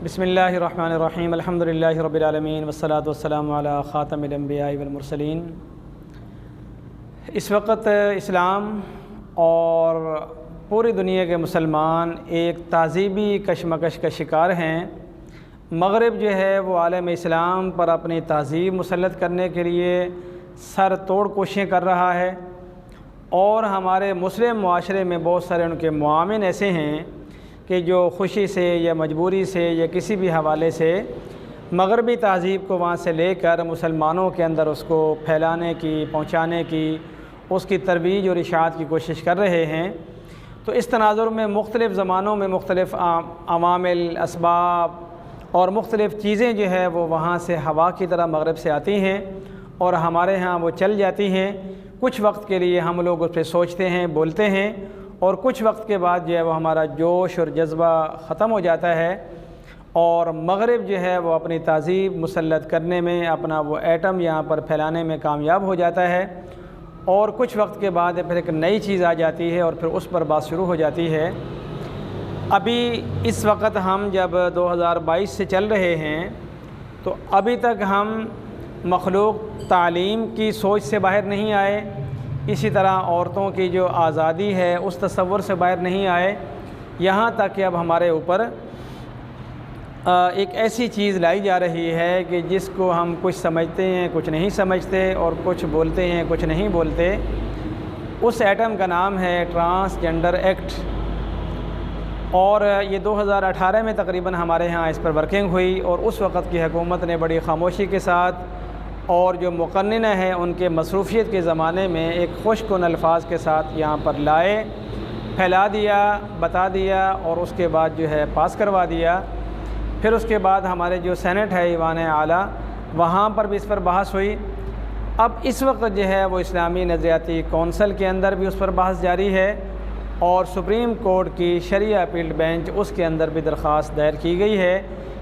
बिस्मिल्लाहिर्रहमानिर्रहीम अल्हम्दुलिल्लाहि रब्बिल आलमीन वस्सलातु वस्सलामु अला ख़ातमिल अंबिया वल मुरसलीन। इस वक्त इस्लाम और पूरी दुनिया के मुसलमान एक तहज़ीबी कशमकश का शिकार हैं। मग़रिब जो है वो आलम इस्लाम पर अपनी तहज़ीब मुसल्लत करने के लिए सर तोड़ कोशिशें कर रहा है और हमारे मुस्लिम मुआशरे में बहुत सारे उनके मुआमिन ऐसे हैं कि जो खुशी से या मजबूरी से या किसी भी हवाले से मग़रबी तहज़ीब को वहाँ से लेकर मुसलमानों के अंदर उसको फैलाने की, पहुँचाने की, उसकी तरवीज और इशाअत की कोशिश कर रहे हैं। तो इस तनाज़ुर में मुख्तलिफ़ ज़मानों में मुख्तलिफ़ अवामिल, असबाब और मुख्तलिफ़ चीज़ें जो है वो वहाँ से हवा की तरह मग़रिब से आती हैं और हमारे यहाँ वो चल जाती हैं। कुछ वक्त के लिए हम लोग उस पर सोचते हैं, बोलते हैं और कुछ वक्त के बाद जो है वो हमारा जोश और जज्बा ख़त्म हो जाता है और मग़रिब जो है वो अपनी तहज़ीब मुसल्लत करने में, अपना वो एटम यहाँ पर फैलाने में कामयाब हो जाता है और कुछ वक्त के बाद फिर एक नई चीज़ आ जाती है और फिर उस पर बात शुरू हो जाती है। अभी इस वक्त हम जब 2022 से चल रहे हैं तो अभी तक हम मखलूक तालीम की सोच से बाहर नहीं आए, इसी तरह औरतों की जो आज़ादी है उस तसव्वुर से बाहर नहीं आए, यहाँ तक कि अब हमारे ऊपर एक ऐसी चीज़ लाई जा रही है कि जिसको हम कुछ समझते हैं, कुछ नहीं समझते और कुछ बोलते हैं, कुछ नहीं बोलते। उस एटम का नाम है ट्रांसजेंडर एक्ट और ये 2018 में तकरीबन हमारे यहाँ इस पर वर्किंग हुई और उस वक़्त की हुकूमत ने बड़ी खामोशी के साथ और जो मुक़न्निन है उनके मसरूफ़ियत के ज़माने में एक खुशकुन अल्फाज के साथ यहाँ पर लाए, फैला दिया, बता दिया और उसके बाद जो है पास करवा दिया। फिर उसके बाद हमारे जो सेनेट है ईवान आला, वहाँ पर भी इस पर बहस हुई। अब इस वक्त जो है वो इस्लामी नज़रियाती कौंसल के अंदर भी उस पर बहस जारी है और सुप्रीम कोर्ट की शरिया अपील बेंच उसके अंदर भी दरख्वास्त दायर की गई है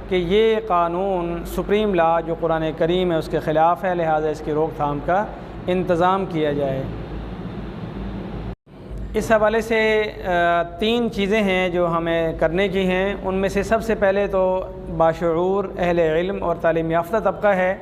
कि ये कानून सुप्रीम लॉ जो कुरान करीम है उसके ख़िलाफ़ है, लिहाजा इसकी रोकथाम का इंतज़ाम किया जाए। इस हवाले से तीन चीज़ें हैं जो हमें करने की हैं। उनमें से सबसे पहले तो बाशऊर अहले इल्म और तालीम याफ्ता तबका है,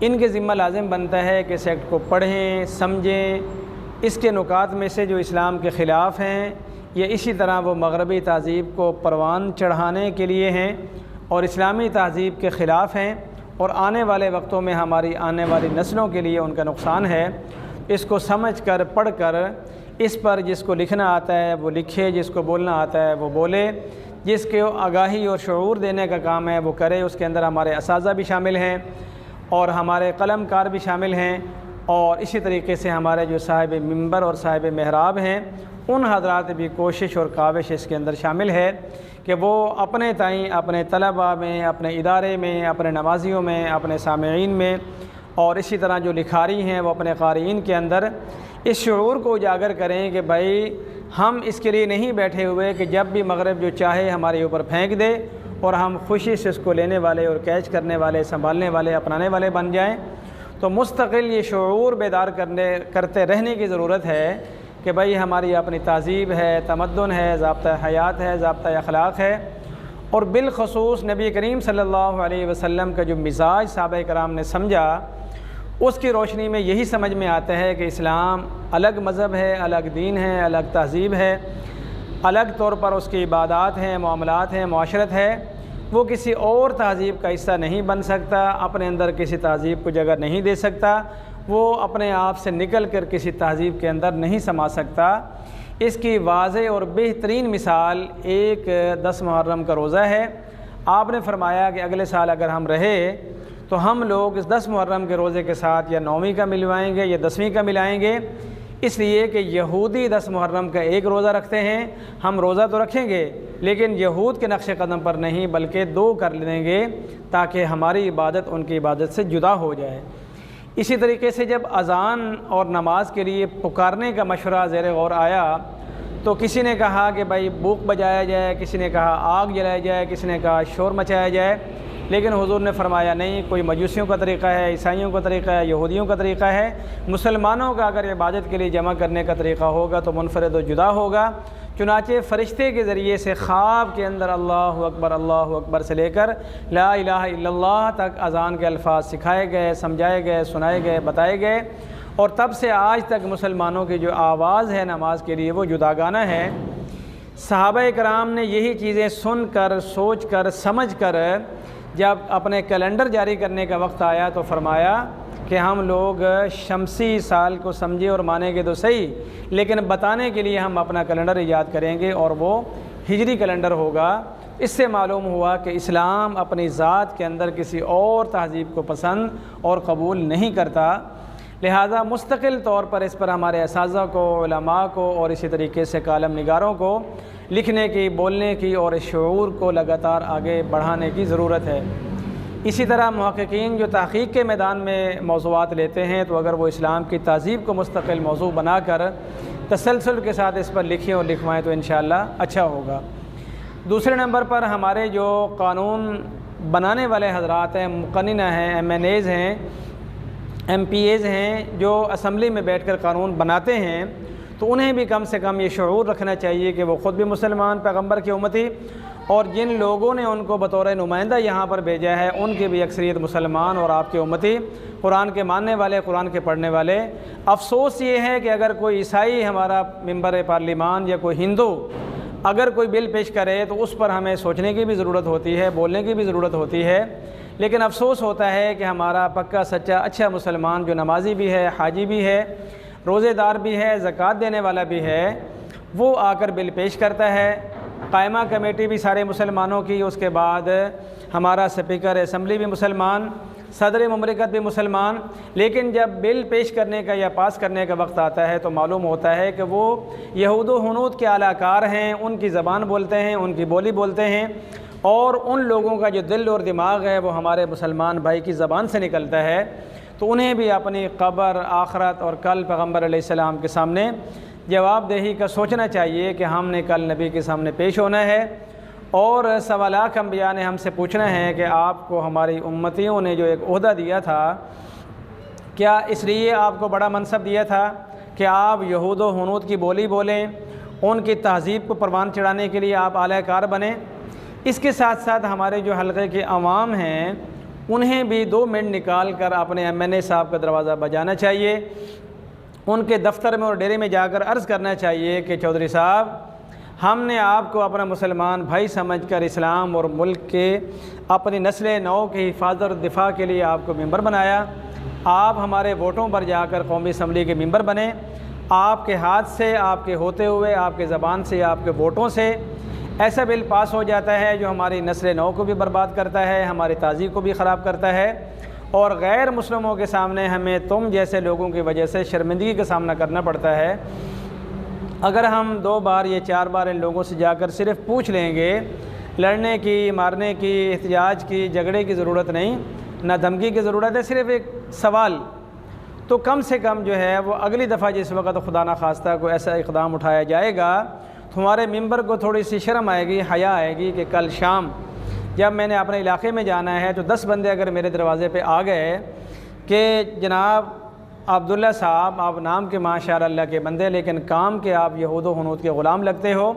इनके ज़िम्मा लाजिम बनता है कि इस एक्ट को पढ़ें, समझें। इसके नुकात में से जो इस्लाम के ख़िलाफ़ हैं ये इसी तरह वो मग़रबी तहज़ीब को परवान चढ़ाने के लिए हैं और इस्लामी तहज़ीब के ख़िलाफ़ हैं और आने वाले वक्तों में हमारी आने वाली नस्लों के लिए उनका नुकसान है। इसको समझ कर, पढ़ कर, इस पर जिसको लिखना आता है वो लिखे, जिसको बोलना आता है वो बोले, जिसको आगाही और शऊर देने का काम है वो करे। उसके अंदर हमारे असाज़ा भी शामिल हैं और हमारे कलमकार भी शामिल हैं और इसी तरीके से हमारे जो साहिब मिंबर और साहिब महराब हैं उन हज़रात भी कोशिश और काविश इसके अंदर शामिल है कि वो अपने ताईं, अपने तलबा में, अपने इदारे में, अपने नमाजियों में, अपने सामईन में और इसी तरह जो लिखारी हैं वो अपने क़ारीन के अंदर इस शऊर को उजागर करें कि भाई हम इसके लिए नहीं बैठे हुए कि जब भी मग़रिब जो चाहे हमारे ऊपर फेंक दे और हम खुशी से इसको लेने वाले और कैच करने वाले, संभालने वाले, अपनाने वाले बन जाएँ। तो मुस्तक़िल ये शऊर बेदार करते रहने की ज़रूरत है कि भाई हमारी अपनी तहज़ीब है, तमद्दुन है, ज़ाब्ता हयात है, ज़ाब्ता अखलाक़ है और बिलख़ुसूस नबी करीम सल्लल्लाहु अलैहि वसल्लम का जो मिजाज सहाबा कराम ने समझा उसकी रोशनी में यही समझ में आता है कि इस्लाम अलग मज़हब है, अलग दीन है, अलग तहज़ीब है, अलग तौर पर उसकी इबादात हैं, मामलात हैं, मुआशरत है। वो किसी और तहज़ीब का हिस्सा नहीं बन सकता, अपने अंदर किसी तहज़ीब को जगह नहीं दे सकता, वो अपने आप से निकल कर किसी तहज़ीब के अंदर नहीं समा सकता। इसकी वाज़ेह और बेहतरीन मिसाल एक 10 मुहर्रम का रोज़ा है। आपने फरमाया कि अगले साल अगर हम रहे तो हम लोग इस 10 मुहर्रम के रोज़े के साथ या 9वीं का मिलवाएंगे या 10वीं का मिलाएंगे, इसलिए कि यहूदी 10 मुहर्रम का एक रोज़ा रखते हैं। हम रोज़ा तो रखेंगे लेकिन यहूद के नक्श कदम पर नहीं बल्कि 2 कर लेंगे ताकि हमारी इबादत उनकी इबादत से जुदा हो जाए। इसी तरीके से जब अज़ान और नमाज के लिए पुकारने का मशवरा ज़ेर गौर आया तो किसी ने कहा कि भाई बूक बजाया जाए, किसी ने कहा आग जलाया जाए, किसी ने कहा शोर मचाया जाए, लेकिन हुज़ूर ने फरमाया नहीं, कोई मजूसियों का तरीक़ा है, ईसाइयों का तरीक़ा है, यहूदियों का तरीक़ा है। मुसलमानों का अगर इबादत के लिए जमा करने का तरीक़ा होगा तो मुनफ़रिद व जुदा होगा। चुनाचे फ़रिश्ते के ज़रिए से ख्वाब के अंदर अल्लाहु अकबर से लेकर ला इलाहा इल्लल्लाह तक अज़ान के अल्फाज सिखाए गए, समझाए गए, सुनाए गए, बताए गए। और तब से आज तक मुसलमानों की जो आवाज़ है नमाज के लिए वो जुदागाना है। सहाबा कराम ने यही चीज़ें सुन कर, सोच कर, समझ कर जब अपने कैलेंडर जारी करने का वक्त आया तो फरमाया कि हम लोग शमसी साल को समझे और मानेंगे तो सही, लेकिन बताने के लिए हम अपना कैलेंडर ईजाद करेंगे और वो हिजरी कैलेंडर होगा। इससे मालूम हुआ कि इस्लाम अपनी ज़ात के अंदर किसी और तहज़ीब को पसंद और कबूल नहीं करता। लिहाजा मुस्तकिल तौर पर इस पर हमारे असातिज़ा को, उलमा को और इसी तरीके से कालम निगारों को लिखने की, बोलने की और शऊर को लगातार आगे बढ़ाने की ज़रूरत है। इसी तरह मुहक़्क़ीन जो तहक़ीक़ के मैदान में मौज़ूआत लेते हैं तो अगर वो इस्लाम की तहज़ीब को मुस्तकिल मौज़ू बनाकर तसलसल के साथ इस पर लिखें और लिखवाएँ तो इंशाअल्लाह अच्छा होगा। दूसरे नंबर पर हमारे जो कानून बनाने वाले हज़रात हैं, मुक़न्निना हैं, MNAs हैं, MPAs हैं, जो असम्बली में बैठकर कानून बनाते हैं, तो उन्हें भी कम से कम ये शऊर रखना चाहिए कि वो ख़ुद भी मुसलमान पैगम्बर की उम्मती और जिन लोगों ने उनको बतौर नुमाइंदा यहाँ पर भेजा है उनकी भी अक्सरियत मुसलमान और आपके उम्मती, कुरान के मानने वाले, कुरान के पढ़ने वाले। अफसोस ये है कि अगर कोई ईसाई हमारा मेंबर पार्लिमान या कोई हिंदू अगर कोई बिल पेश करे तो उस पर हमें सोचने की भी ज़रूरत होती है, बोलने की भी ज़रूरत होती है। लेकिन अफसोस होता है कि हमारा पक्का सच्चा अच्छा मुसलमान जो नमाजी भी है, हाजी भी है, रोज़ेदार भी है, ज़कात देने वाला भी है, वो आकर बिल पेश करता है। कायमा कमेटी भी सारे मुसलमानों की, उसके बाद हमारा स्पीकर असम्बली भी मुसलमान, सदर ममलिकत भी मुसलमान। लेकिन जब बिल पेश करने का या पास करने का वक्त आता है तो मालूम होता है कि वो यहूद व हुनूद के आलाकार हैं, उनकी ज़बान बोलते हैं, उनकी बोली बोलते हैं और उन लोगों का जो दिल और दिमाग है वो हमारे मुसलमान भाई की ज़बान से निकलता है। तो उन्हें भी अपनी क़ब्र, आखरत और कल पैगम्बर अलैहिस्सलाम के सामने जवाबदेही का सोचना चाहिए कि हमने कल नबी के सामने पेश होना है और सवालात अंबिया ने हमसे पूछना है कि आपको हमारी उम्मतियों ने जो एक ओहदा दिया था, क्या इसलिए आपको बड़ा मनसब दिया था कि आप यहूद व हुनूद की बोली बोलें, उनकी तहज़ीब को परवान चढ़ाने के लिए आप आलाकार बने? इसके साथ साथ हमारे जो हल्के के अवाम हैं उन्हें भी 2 मिनट निकाल कर अपने MNA साहब का दरवाज़ा बजाना चाहिए, उनके दफ्तर में और डेरे में जाकर अर्ज़ करना चाहिए कि चौधरी साहब, हमने आपको अपना मुसलमान भाई समझकर इस्लाम और मुल्क के अपनी नस्ल नौ की हिफाजत और दिफा के लिए आपको मेंबर बनाया। आप हमारे वोटों पर जाकर कौमी असम्बली के मेंबर बने। आपके हाथ से, आपके होते हुए, आपके ज़बान से, आपके वोटों से ऐसा बिल पास हो जाता है जो हमारी नस्ल नौ को भी बर्बाद करता है, हमारी ताज़ी को भी ख़राब करता है और गैर मुस्लिमों के सामने हमें तुम जैसे लोगों की वजह से शर्मिंदगी का सामना करना पड़ता है। अगर हम 2 बार या 4 बार इन लोगों से जाकर सिर्फ़ पूछ लेंगे, लड़ने की, मारने की, एहतजाज की, झगड़े की ज़रूरत नहीं, ना धमकी की ज़रूरत है, सिर्फ़ एक सवाल, तो कम से कम जो है वो अगली दफ़ा जिस वक्त खुदा न खास्ता को ऐसा इक़दाम उठाया जाएगा तो हमारे मेंबर को थोड़ी सी शर्म आएगी, हया आएगी कि कल शाम जब मैंने अपने इलाके में जाना है तो 10 बंदे अगर मेरे दरवाज़े पे आ गए कि जनाब अब्दुल्ला साहब, आप नाम के माशाअल्लाह के बंदे लेकिन काम के आप यहूद व हुनूद के ग़ुलाम लगते हो,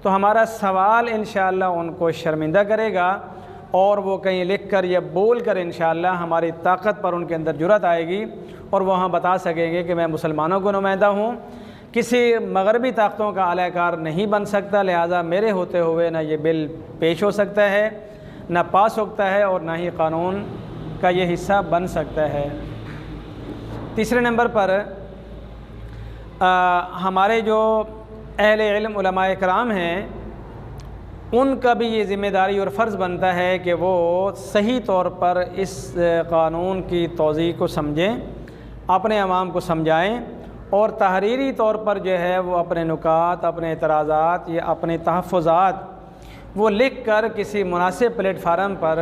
तो हमारा सवाल इंशाअल्लाह उनको शर्मिंदा करेगा और वो कहीं लिख कर या बोल कर इंशाअल्लाह हमारी ताकत पर उनके अंदर जुर्रत आएगी और वहाँ बता सकेंगे कि मैं मुसलमानों को नुमाइंदा हूँ, किसी मगरबी ताकतों का आलाकार नहीं बन सकता, लिहाजा मेरे होते हुए ना ये बिल पेश हो सकता है, ना पास होता है और ना ही कानून का ये हिस्सा बन सकता है। तीसरे नंबर पर हमारे जो अहले इल्म उलमाए कराम हैं उनका भी ये ज़िम्मेदारी और फ़र्ज़ बनता है कि वो सही तौर पर इस कानून की तौज़ीह को समझें, अपने अवाम को समझाएं और तहरीरी तौर पर जो है वो अपने नुकात, अपने एतराज़ात या अपने तहफ़्फ़ुज़ात वो लिख कर किसी मुनासिब प्लेटफार्म पर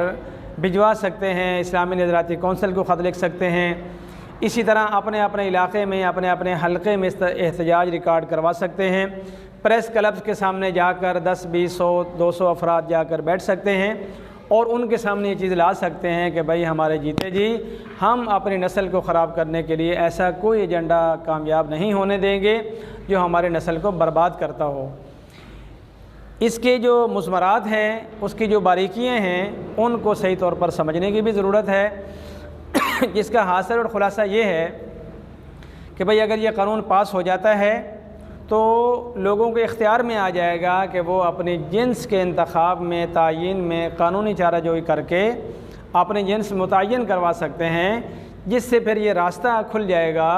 भिजवा सकते हैं। इस्लामी नज़राती कौंसिल को ख़त लिख सकते हैं। इसी तरह अपने अपने इलाके में, अपने अपने हलक़े में एहतजाज रिकॉर्ड करवा सकते हैं। प्रेस क्लब्स के सामने जाकर 10, 20, 100, 200 अफराद जाकर बैठ सकते हैं और उनके सामने ये चीज़ ला सकते हैं कि भाई हमारे जीते जी हम अपनी नस्ल को ख़राब करने के लिए ऐसा कोई एजेंडा कामयाब नहीं होने देंगे जो हमारे नस्ल को बर्बाद करता हो। इसके जो मुज़मरात हैं, उसकी जो बारीकियाँ हैं, उनको सही तौर पर समझने की भी ज़रूरत है। जिसका हासिल और ख़ुलासा ये है कि भाई अगर ये कानून पास हो जाता है तो लोगों के इख्तियार में आ जाएगा कि वो अपनी जिन्स के इंतखाब में, तायीन में कानूनी चाराजोई करके अपने जिन्स मुतय्यन करवा सकते हैं, जिससे फिर ये रास्ता खुल जाएगा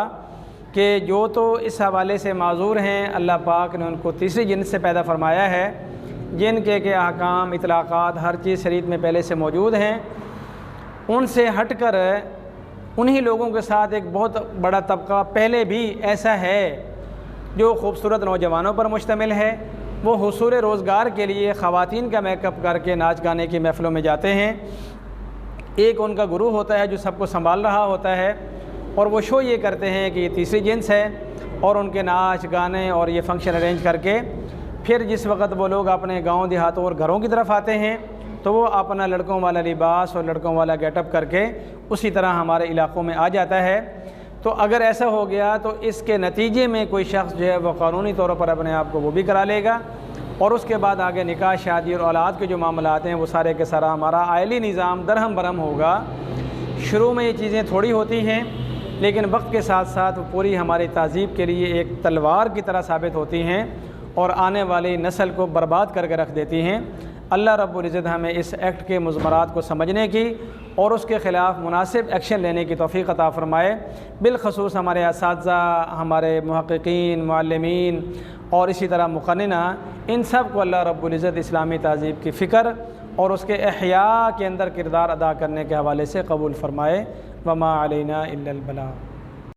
कि जो तो इस हवाले से माजूर हैं, अल्लाह पाक ने उनको तीसरी जिन्स से पैदा फरमाया है, जिनके अहकाम, इतलाक़ात, हर चीज़ शरीयत में पहले से मौजूद हैं, उनसे हट कर उन्हीं लोगों के साथ एक बहुत बड़ा तबका पहले भी ऐसा है जो ख़ूबसूरत नौजवानों पर मुश्तमिल है। वो हुसूल रोज़गार के लिए ख़वातीन का मेकअप करके नाच गाने की महफ़िलों में जाते हैं। एक उनका गुरु होता है जो सबको संभाल रहा होता है, और वो शो ये करते हैं कि ये तीसरी जिन्स है, और उनके नाच गाने और ये फ़ंक्शन अरेंज करके फिर जिस वक़्त वो लोग अपने गांव देहातों और घरों की तरफ आते हैं तो वो अपना लड़कों वाला लिबास और लड़कों वाला गेटअप करके उसी तरह हमारे इलाक़ों में आ जाता है। तो अगर ऐसा हो गया तो इसके नतीजे में कोई शख्स जो है वो कानूनी तौर पर अपने आप को वो भी करा लेगा, और उसके बाद आगे निकाह, शादी और औलाद के जो मामलात हैं वो सारे के सारा हमारा आइली निज़ाम दरहम बरहम होगा। शुरू में ये चीज़ें थोड़ी होती हैं, लेकिन वक्त के साथ साथ पूरी हमारी तहज़ीब के लिए एक तलवार की तरह साबित होती हैं और आने वाली नस्ल को बर्बाद करके रख देती हैं। अल्लाह रब्बुल इज़्ज़त हमें इस एक्ट के मुज़मरात को समझने की और उसके ख़िलाफ़ मुनासिब एक्शन लेने की तौफ़ीक़ अता फ़रमाए। बिलख़ुसूस हमारे असातिज़ा, हमारे मुहक़्क़ीक़ीन, मुअल्लिमीन और इसी तरह मुक़न्निना, इन सब को अल्लाह रब्बुल इज़्ज़त इस्लामी तहज़ीब की फ़िक्र और उसके एहया के अंदर किरदार अदा करने के हवाले से कबूल फ़रमाए। वमा अलैना इल्लल बलाग।